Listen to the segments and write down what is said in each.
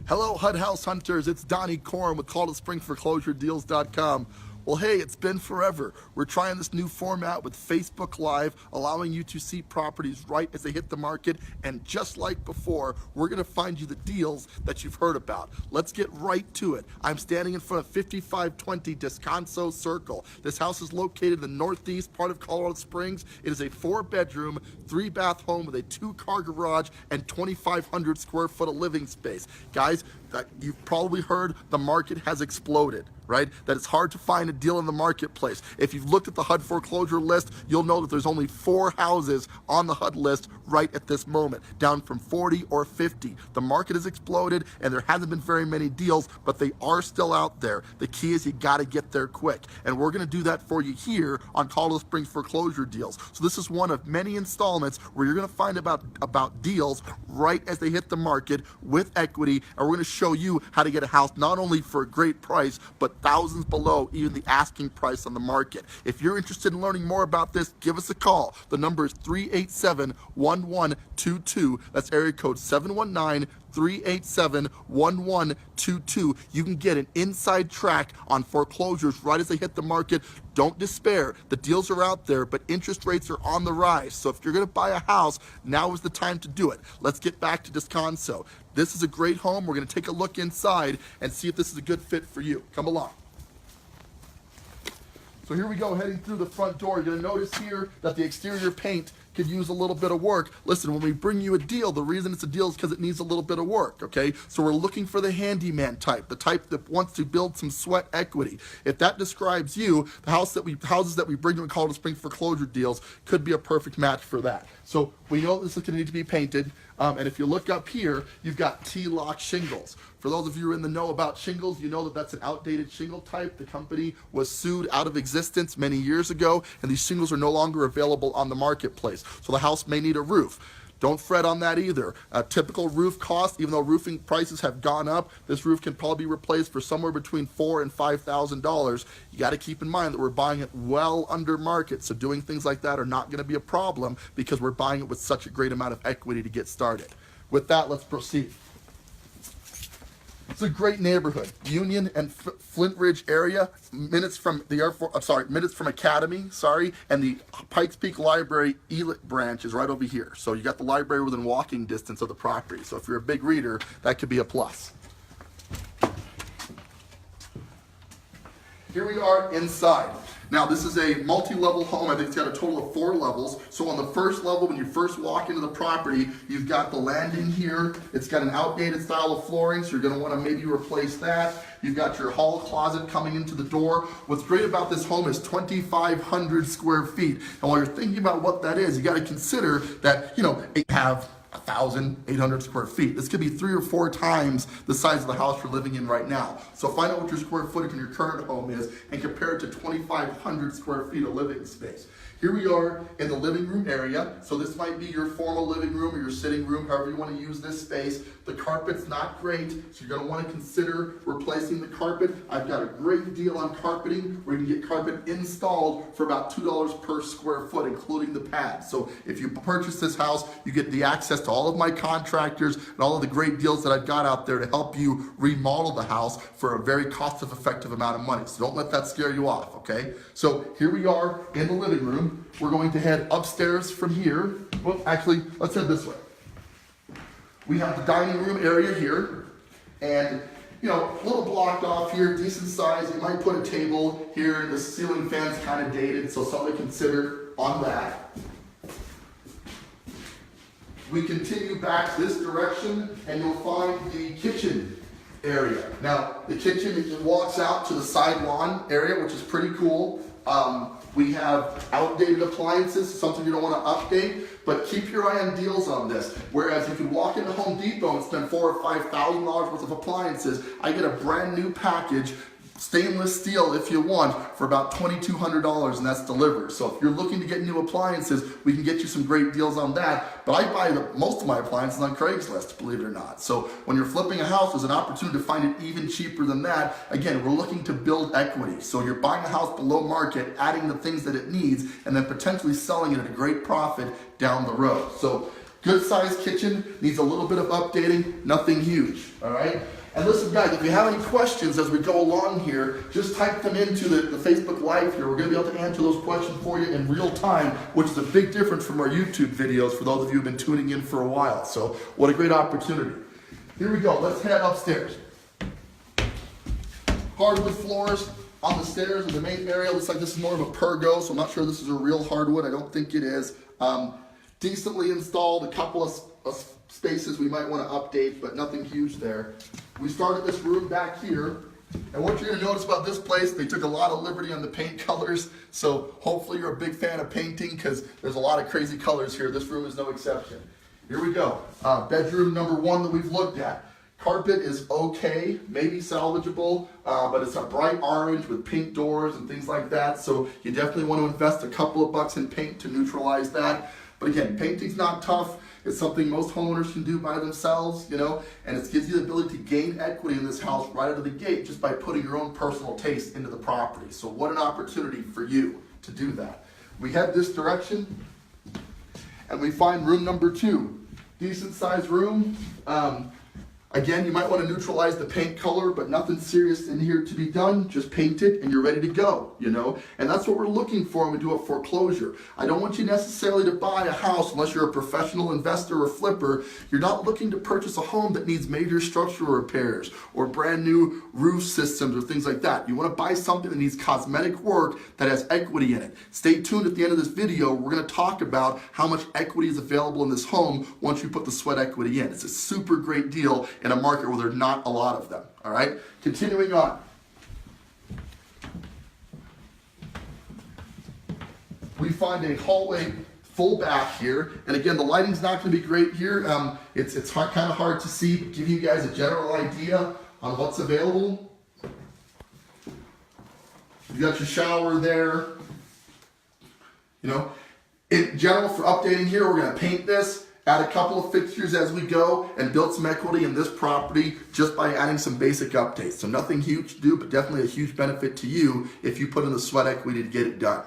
Hello, HUD House Hunters. It's Donnie Corn with CallToSpringForeclosureDeals.com. Well, hey, it's been forever. We're trying this new format with Facebook Live, allowing you to see properties right as they hit the market. And just like before, we're going to find you the deals that you've heard about. Let's get right to it. I'm standing in front of 5520 Descanso Cir. This house is located in the northeast part of Colorado Springs. It is a 4-bedroom, 3-bath home with a 2-car garage and 2,500 square foot of living space. Guys, you've probably heard the market has exploded, right? That it's hard to find a deal in the marketplace. If you've looked at the HUD foreclosure list, you'll know that there's only 4 houses on the HUD list right at this moment, down from 40 or 50. The market has exploded and there hasn't been very many deals, but they are still out there. The key is you gotta get there quick. And we're gonna do that for you here on Colorado Springs Foreclosure Deals. So this is one of many installments where you're gonna find about deals right as they hit the market with equity, and we're gonna show you how to get a house not only for a great price, but thousands below even the asking price on the market. If you're interested in learning more about this, give us a call. The number is 387-1122. That's area code 719-387-1122. You can get an inside track on foreclosures right as they hit the market. Don't despair. The deals are out there, but interest rates are on the rise. So if you're going to buy a house, now is the time to do it. Let's get back to Descanso. This is a great home. We're going to take a look inside and see if this is a good fit for you. Come along. So here we go, heading through the front door. You're going to notice here that the exterior paint could use a little bit of work. Listen, when we bring you a deal, the reason it's a deal is because it needs a little bit of work, okay? So we're looking for the handyman type, the type that wants to build some sweat equity. If that describes you, the houses that we bring you in Colorado Springs Foreclosure Deals could be a perfect match for that. So we know this is going to need to be painted, and if you look up here, you've got T-lock shingles. For those of you who are in the know about shingles, you know that that's an outdated shingle type. The company was sued out of existence many years ago, and these shingles are no longer available on the marketplace. So the house may need a roof. Don't fret on that either. A typical roof cost, even though roofing prices have gone up, this roof can probably be replaced for somewhere between $4,000 and $5,000. You got to keep in mind that we're buying it well under market, so doing things like that are not going to be a problem because we're buying it with such a great amount of equity to get started. With that, let's proceed. It's a great neighborhood. Union and Flint Ridge area, minutes from Academy, and the Pikes Peak Library Elite branch is right over here. So you got the library within walking distance of the property. So if you're a big reader, that could be a plus. Here we are inside. Now this is a multi-level home. I think it's got a total of 4 levels. So on the first level, when you first walk into the property, you've got the landing here. It's got an outdated style of flooring, so you're going to want to maybe replace that. You've got your hall closet coming into the door. What's great about this home is 2,500 square feet. And while you're thinking about what that is, you got to consider that, you have 1,800 square feet. This could be 3 or 4 times the size of the house you're living in right now. So find out what your square footage in your current home is and compare it to 2,500 square feet of living space. Here we are in the living room area. So this might be your formal living room or your sitting room, however you want to use this space. The carpet's not great, so you're going to want to consider replacing the carpet. I've got a great deal on carpeting where you can get carpet installed for about $2 per square foot, including the pad. So if you purchase this house, you get the access to all of my contractors and all of the great deals that I've got out there to help you remodel the house for a very cost-effective amount of money. So don't let that scare you off, okay? So here we are in the living room. We're going to head upstairs from here. Well, actually, let's head this way. We have the dining room area here, and a little blocked off here, decent size. You might put a table here. The ceiling fan's kind of dated, so something to consider on that. We continue back this direction, and you'll find the kitchen area. Now, the kitchen, it walks out to the side lawn area, which is pretty cool. We have outdated appliances, something you don't want to update, but keep your eye on deals on this. Whereas if you walk into Home Depot and spend $4,000 or $5,000 worth of appliances, I get a brand new package, stainless steel if you want, for about $2,200, and that's delivered. So if you're looking to get new appliances, we can get you some great deals on that. But I buy most of my appliances on Craigslist, believe it or not. So when you're flipping a house, there's an opportunity to find it even cheaper than that. Again, we're looking to build equity. So you're buying a house below market, adding the things that it needs, and then potentially selling it at a great profit down the road. So good sized kitchen, needs a little bit of updating, nothing huge, all right? And listen guys, if you have any questions as we go along here, just type them into the Facebook Live here. We're gonna be able to answer those questions for you in real time, which is a big difference from our YouTube videos for those of you who've been tuning in for a while. So what a great opportunity. Here we go, let's head upstairs. Hardwood floors on the stairs in the main area. Looks like this is more of a pergo, so I'm not sure this is a real hardwood. I don't think it is. Decently installed, a couple of spaces we might want to update, but nothing huge there. We started this room back here, and what you're going to notice about this place, they took a lot of liberty on the paint colors, so hopefully you're a big fan of painting because there's a lot of crazy colors here. This room is no exception. Here we go. Bedroom number 1 that we've looked at. Carpet is okay, maybe salvageable, but it's a bright orange with pink doors and things like that, so you definitely want to invest a couple of bucks in paint to neutralize that. But again, painting's not tough. It's something most homeowners can do by themselves, you know, and it gives you the ability to gain equity in this house right out of the gate just by putting your own personal taste into the property. So what an opportunity for you to do that. We head this direction and we find room number 2. Decent sized room. Again, you might want to neutralize the paint color, but nothing serious in here to be done. Just paint it and you're ready to go, you know? And that's what we're looking for when we do a foreclosure. I don't want you necessarily to buy a house unless you're a professional investor or flipper. You're not looking to purchase a home that needs major structural repairs or brand new roof systems or things like that. You want to buy something that needs cosmetic work that has equity in it. Stay tuned at the end of this video. We're going to talk about how much equity is available in this home once you put the sweat equity in. It's a super great deal in a market where there's not a lot of them, all right? Continuing on. We find a hallway full bath here, and again, the lighting's not gonna be great here. It's kind of hard to see, but give you guys a general idea on what's available. You got your shower there. You know, in general, for updating here, we're gonna paint this, add a couple of fixtures as we go, and build some equity in this property just by adding some basic updates. So nothing huge to do, but definitely a huge benefit to you if you put in the sweat equity to get it done.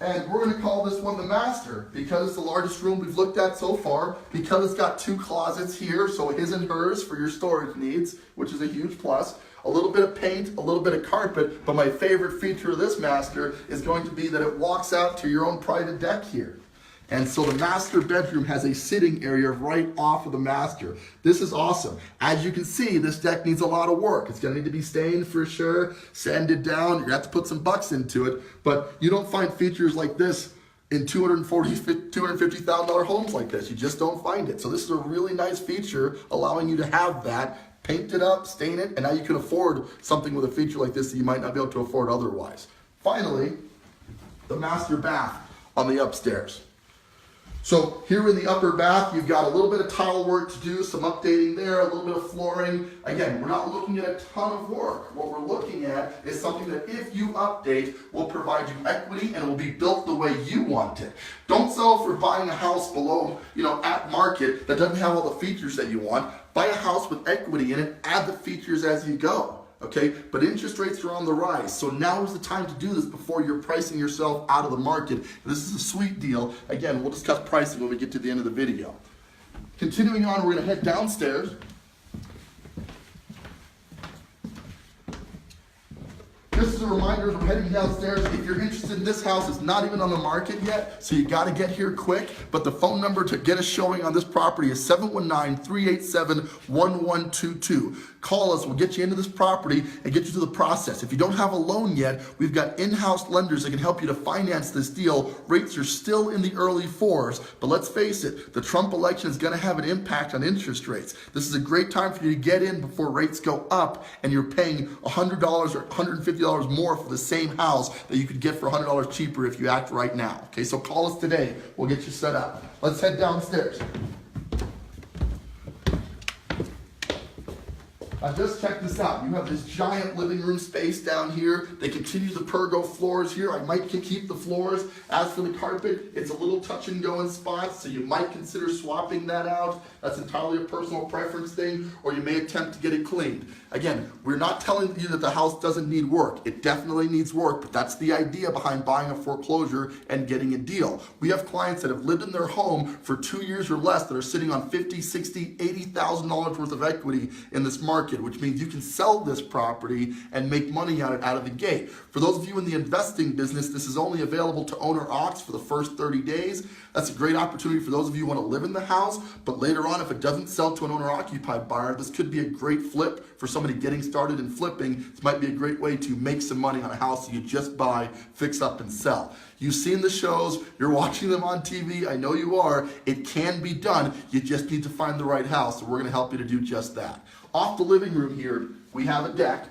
And we're going to call this one the master because it's the largest room we've looked at so far, because it's got 2 closets here, so his and hers for your storage needs, which is a huge plus. A little bit of paint, a little bit of carpet, but my favorite feature of this master is going to be that it walks out to your own private deck here. And so the master bedroom has a sitting area right off of the master. This is awesome. As you can see, this deck needs a lot of work. It's gonna need to be stained for sure, sanded down. You're gonna have to put some bucks into it, but you don't find features like this in $250,000 homes like this. You just don't find it. So this is a really nice feature allowing you to have that, paint it up, stain it, and now you can afford something with a feature like this that you might not be able to afford otherwise. Finally, the master bath on the upstairs. So here in the upper bath, you've got a little bit of tile work to do, some updating there, a little bit of flooring. Again, we're not looking at a ton of work. What we're looking at is something that if you update, will provide you equity and will be built the way you want it. Don't sell for buying a house below, you know, at market that doesn't have all the features that you want. Buy a house with equity in it, add the features as you go. Okay, but interest rates are on the rise. So now is the time to do this before you're pricing yourself out of the market. This is a sweet deal. Again, we'll discuss pricing when we get to the end of the video. Continuing on, we're gonna head downstairs. This is a reminder as we're heading downstairs. If you're interested in this house, it's not even on the market yet, so you gotta get here quick. But the phone number to get a showing on this property is 719-387-1122. Call us, we'll get you into this property and get you through the process. If you don't have a loan yet, we've got in-house lenders that can help you to finance this deal. Rates are still in the early 4s, but let's face it, the Trump election is gonna have an impact on interest rates. This is a great time for you to get in before rates go up and you're paying $100 or $150 more for the same house that you could get for $100 cheaper if you act right now. Okay, so call us today. We'll get you set up. Let's head downstairs. Just check this out. You have this giant living room space down here. They continue the pergo floors here. I might keep the floors. As for the carpet, it's a little touch and go in spots, so you might consider swapping that out. That's entirely a personal preference thing, or you may attempt to get it cleaned. Again, we're not telling you that the house doesn't need work. It definitely needs work, but that's the idea behind buying a foreclosure and getting a deal. We have clients that have lived in their home for 2 years or less that are sitting on $50,000, $60,000, $80,000 worth of equity in this market, which means you can sell this property and make money on it out of the gate. For those of you in the investing business, this is only available to owner-occupiers for the first 30 days. That's a great opportunity for those of you who want to live in the house, but later on, if it doesn't sell to an owner-occupied buyer, this could be a great flip for somebody getting started in flipping. This might be a great way to make some money on a house that you just buy, fix up, and sell. You've seen the shows, you're watching them on TV, I know you are. It can be done, you just need to find the right house, so we're going to help you to do just that. Off the living room here, we have a deck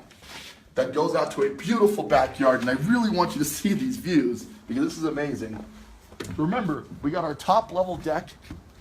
that goes out to a beautiful backyard, and I really want you to see these views because this is amazing. Remember, we got our top level deck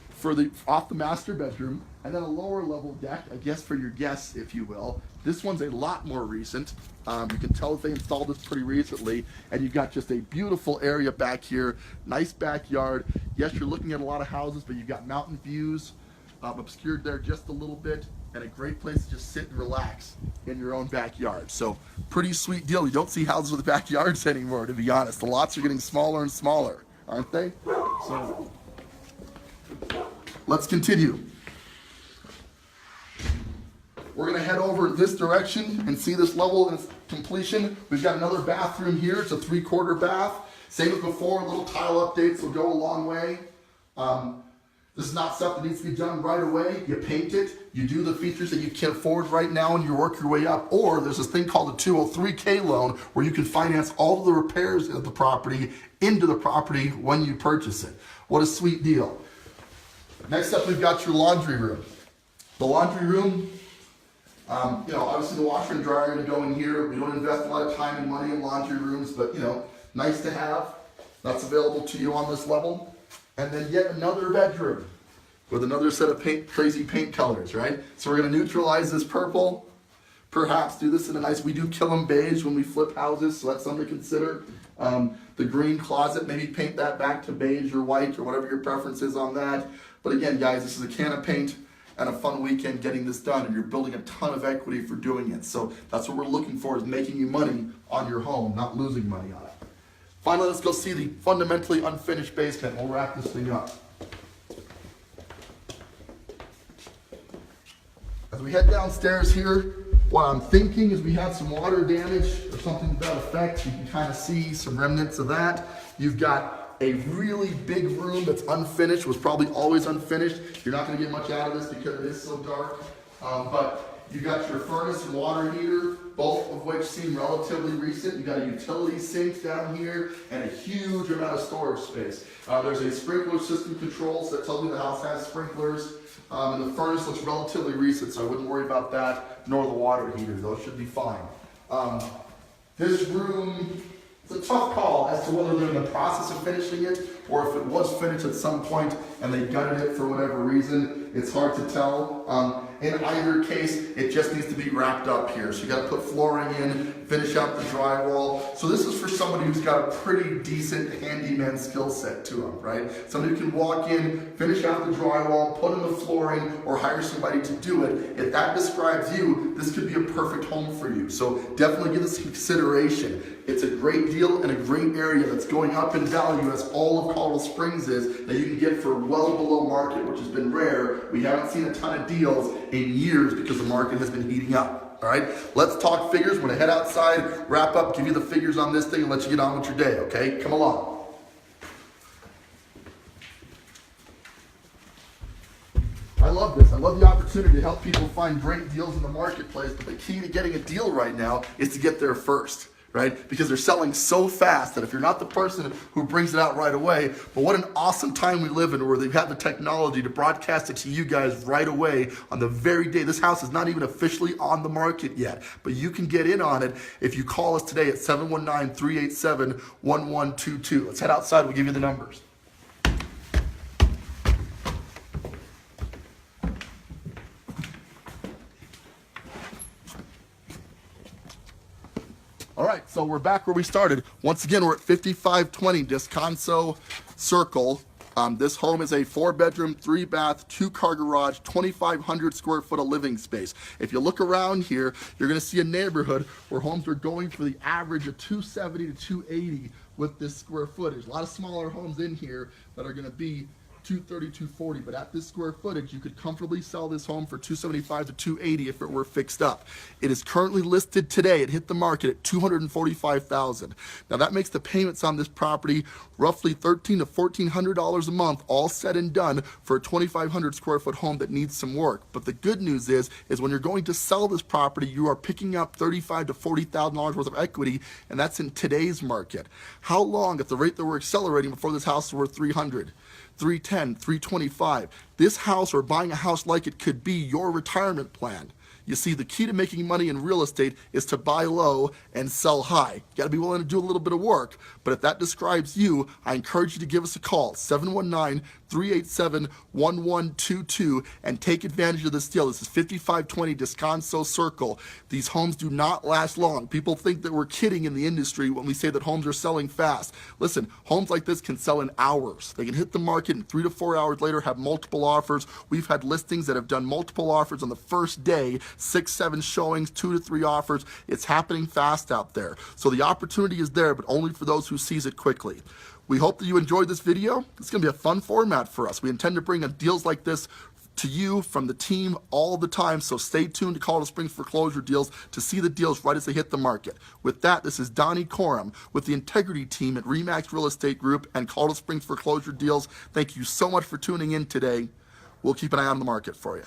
for off the master bedroom, and then a lower level deck, I guess for your guests, if you will. This one's a lot more recent. You can tell that they installed this pretty recently, and you've got just a beautiful area back here, nice backyard. Yes, you're looking at a lot of houses, but you've got mountain views obscured there just a little bit, and a great place to just sit and relax in your own backyard. So pretty sweet deal. You don't see houses with backyards anymore, to be honest. The lots are getting smaller and smaller, aren't they? So let's continue. We're gonna head over this direction and see this level in its completion. We've got another bathroom here. It's a 3/4 bath. Same as before, little tile updates will go a long way. This is not stuff that needs to be done right away. You paint it, you do the features that you can afford right now, and you work your way up. Or there's this thing called a 203K loan where you can finance all of the repairs of the property into the property when you purchase it. What a sweet deal. Next up, we've got your laundry room. The laundry room, obviously the washer and dryer are going to go in here. We don't invest a lot of time and money in laundry rooms, but nice to have. That's available to you on this level. And then yet another bedroom with another set of crazy paint colors, right? So we're going to neutralize this purple. Perhaps do this in a nice, we do kill 'em beige when we flip houses, so that's something to consider. The green closet, maybe paint that back to beige or white or whatever your preference is on that. But again, guys, this is a can of paint and a fun weekend getting this done, and you're building a ton of equity for doing it. So that's what we're looking for, is making you money on your home, not losing money on it. Finally, let's go see the fundamentally unfinished basement. We'll wrap this thing up. As we head downstairs here, what I'm thinking is we had some water damage or something to that effect. You can kind of see some remnants of that. You've got a really big room that's unfinished, was probably always unfinished. You're not going to get much out of this because it is so dark. But you got your furnace and water heater, both of which seem relatively recent. You got a utility sink down here and a huge amount of storage space. There's a sprinkler system control, so that tells me the house has sprinklers. And the furnace looks relatively recent, so I wouldn't worry about that, nor the water heater. Those should be fine. This room, it's a tough call as to whether they're in the process of finishing it or if it was finished at some point and they gutted it for whatever reason. It's hard to tell. In either case, it just needs to be wrapped up here. So you got to put flooring in, finish out the drywall. So this is for somebody who's got a pretty decent handyman skill set to them, right? Somebody who can walk in, finish out the drywall, put in the flooring, or hire somebody to do it. If that describes you, this could be a perfect home for you. So definitely give this consideration. It's a great deal in a great area that's going up in value, as all of Colorado Springs is, that you can get for well below market, which has been rare. We haven't seen a ton of deals in years because the market has been heating up. All right, let's talk figures. We're gonna head outside, wrap up, give you the figures on this thing, and let you get on with your day. Okay, come along. I love this. I love the opportunity to help people find great deals in the marketplace, but the key to getting a deal right now is to get there first. Right? Because they're selling so fast that if you're not the person who brings it out right away, but what an awesome time we live in where they've had the technology to broadcast it to you guys right away on the very day. This house is not even officially on the market yet, but you can get in on it if you call us today at 719-387-1122. Let's head outside. We'll give you the numbers. All right, so we're back where we started. Once again, we're at 5520 Descanso Circle. This home is a 4-bedroom, 3-bath, 2-car garage, 2,500 square foot of living space. If you look around here, you're going to see a neighborhood where homes are going for the average of 270 to 280 with this square footage. A lot of smaller homes in here that are going to be 230, 240, but at this square footage, you could comfortably sell this home for 275 to 280 if it were fixed up. It is currently listed today. It hit the market at $245,000. Now that makes the payments on this property roughly $1,300 to $1,400 a month, all said and done for a 2,500 square foot home that needs some work. But the good news is when you're going to sell this property, you are picking up $35,000 to $40,000 worth of equity, and that's in today's market. How long, at the rate that we're accelerating, before this house is worth $300? 310, 325. This house, or buying a house like it, could be your retirement plan. You see, the key to making money in real estate is to buy low and sell high. You gotta be willing to do a little bit of work, but if that describes you, I encourage you to give us a call, 719-387-1122, and take advantage of this deal. This is 5520 Descanso Circle. These homes do not last long. People think that we're kidding in the industry when we say that homes are selling fast. Listen, homes like this can sell in hours. They can hit the market and 3 to 4 hours later have multiple offers. We've had listings that have done multiple offers on the first day, 6, 7 showings, 2 to 3 offers. It's happening fast out there. So the opportunity is there, but only for those who seize it quickly. We hope that you enjoyed this video. It's going to be a fun format for us. We intend to bring deals like this to you from the team all the time, so stay tuned to Colorado Springs Foreclosure Deals to see the deals right as they hit the market. With that, this is Donnie Coram with the Integrity team at RE/MAX Real Estate Group and Colorado Springs Foreclosure Deals. Thank you so much for tuning in today. We'll keep an eye on the market for you.